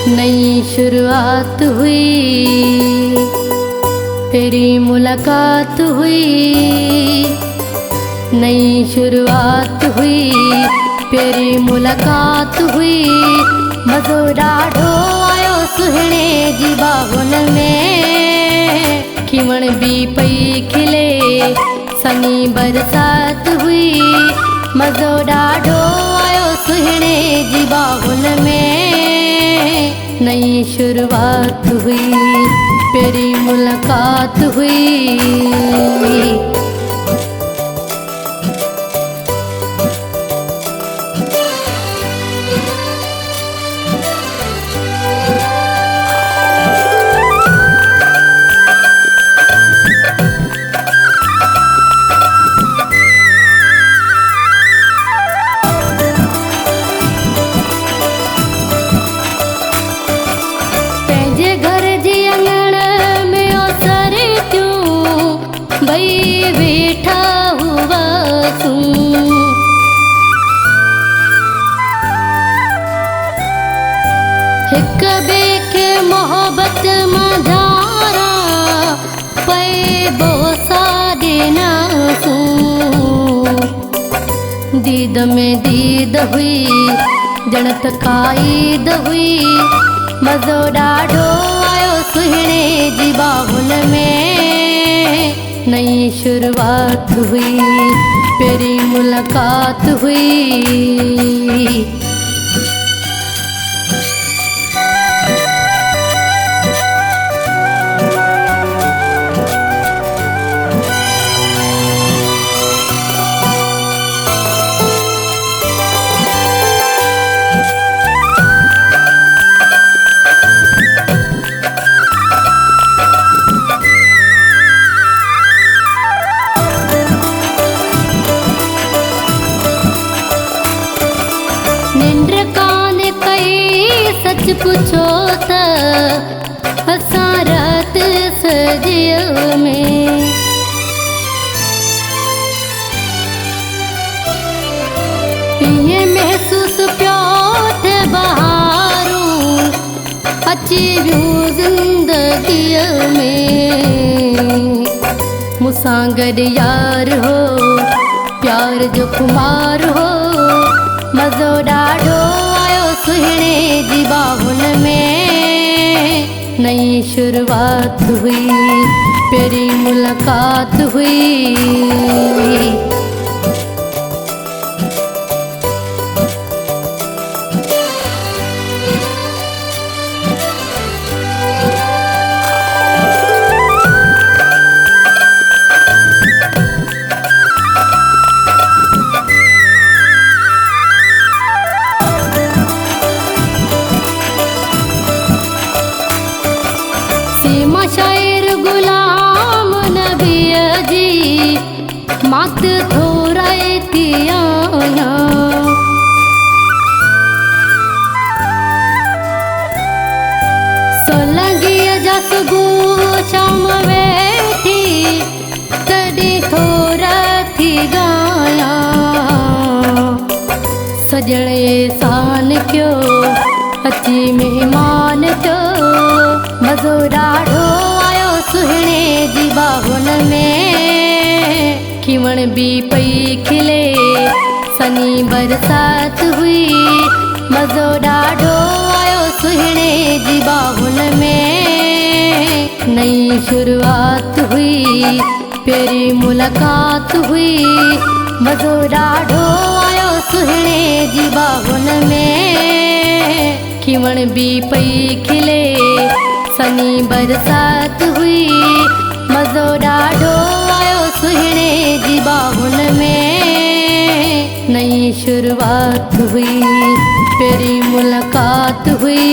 नई शुरुआत हुई, तेरी मुलाकात हुई। नई शुरुआत हुई, तेरी मुलाकात हुई। मज़ो ॾाढो आयो सुहिणे जी बाहुनि में, खिवण बि पई खिले सनी बरसात हुई। मज़ो ॾाढो आयो सुहिणे जी बाहुनि में, नई शुरुआत हुई, तेरी मुलाकात हुई। वेठा हुआ हिक ॿिए खे मोहब्बत मां धारा पे बोसा ॾिनासूं। दीद में दीद हुई, जणत काईद हुई। मज़ो ॾाढो आयो सुहिणे जी बाहुनि में, नई शुरुआत हुई, तेरी मुलाकात हुई। निंड कान कई सच पुछो त असां रात सजियो में, ये महसूस पियो थे बहारूं अची वियूं ज़िंदगीअ में। मूंसां गॾु यार हो, प्यार जो खुमार हो। मज़ो ॾाढो आयो सुहिणे जी बाहुनि में, नई शुरुआत हुई, तेरी मुलाकात हुई। शायर गुलाम नबीअ जी मात थोराए थी आया। सोलंगीअ जा सुबुह शाम वेठी तॾहिं थोरा थी गाया। सजण एहसान कयो अची महिमान थियो, मज़ो ॾाढो आयो सुहिणे जी बाहुनि में, खिवण बि पई खिले सनी बरसात हुई। मज़ो ॾाढो आयो सुहिणे जी बाहुनि में, नई शुरुआत हुई, तेरी मुलाकात हुई। मज़ो ॾाढो आयो सुहिणे जी बाहुनि में, खिवण बि पई खिले सनी बरसात हुई। मज़ो ॾाढो आयो सुहिणे जी बाहुनि में, नई शुरुआत हुई, तेरी मुलाकात हुई।